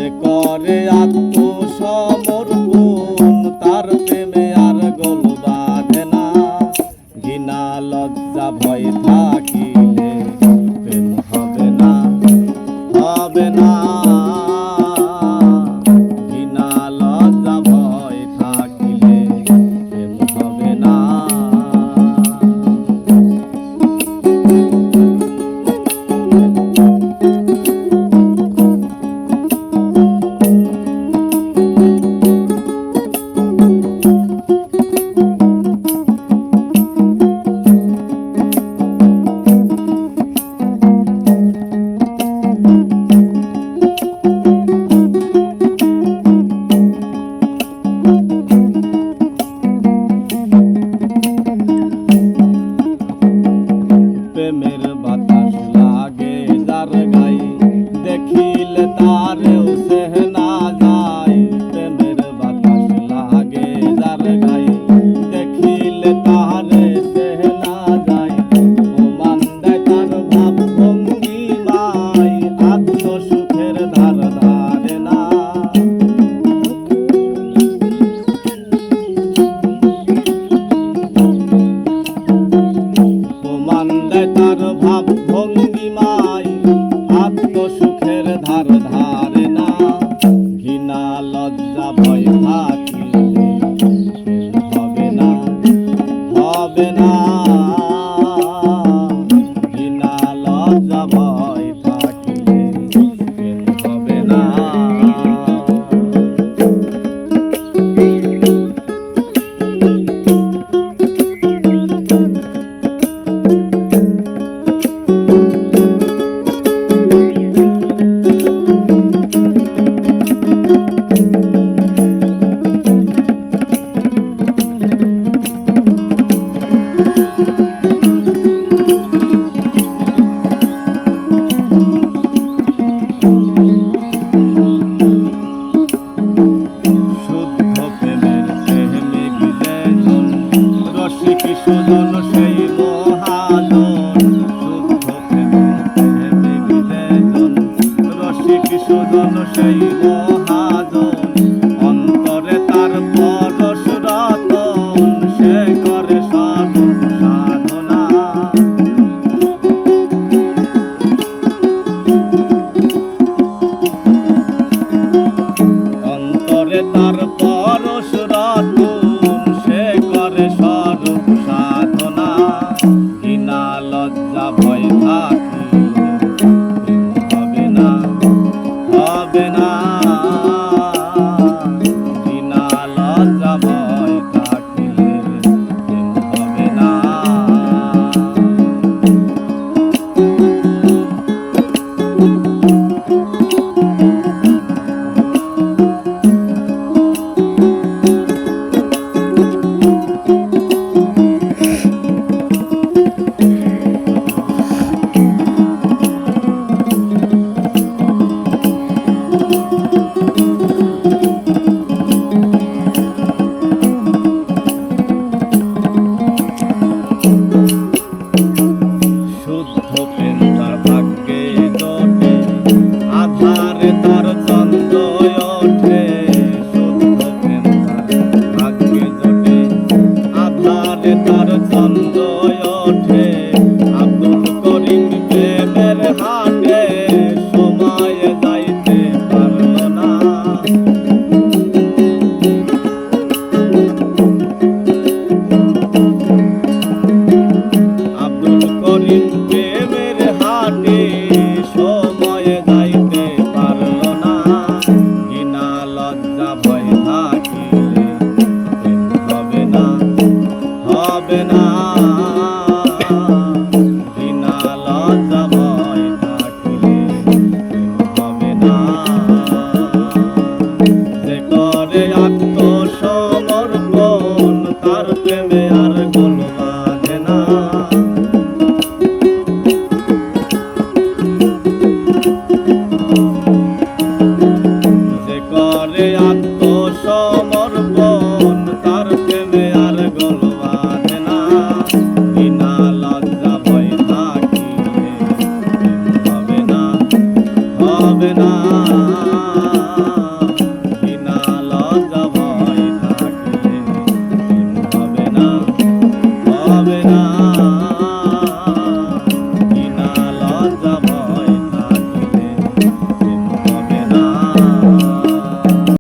সে করে আত্মসমর্পণ, তার প্রেমে আর গোল বাঁধে না। ঘৃণা লজ্জা ভয় থাকিলে প্রেম হবে না, হবে না। ঘৃণা লজ্জা ভয় থাকিলে প্রেম হবে না। প্রেমের বাতাস লাগে যার গায়ে, দেখিলে তারেও সেহনা যায়। প্রেমের বাতাস লাগে যার গায়ে, দেখিলে তারে সেহনা যায়। প্রমাণ দেয় তার ভাব ভঙ্গিমায়, আত্মসুখের ধার ধারে না। প্রমাণ দেয় তার ভাব ভঙ্গিমায়, আত্মসুখের ধার ধারে না। ঘৃণা লজ্জা ভয় থাকিলে প্রেম হবে না, হবে না। ঘৃণা লজ্জা ভয় থাকিলে প্রেম হবে না। শুদ্ধ প্রেমের প্রেমিক যেজন, রসিক সুজন সেই মহাজন। শুদ্ধ প্রেমের প্রেমিক যেজন, রসিক সুজন সেই মহাজন। অন্তরে তার পরশ রতন, সে করে সাধন সাধনা। অন্তরে তার পরশ রতন, সে করে স্বরূপ সাধনা। ঘৃণা লজ্জা ভয় থাকিলে প্রেম হবে না, হবে না।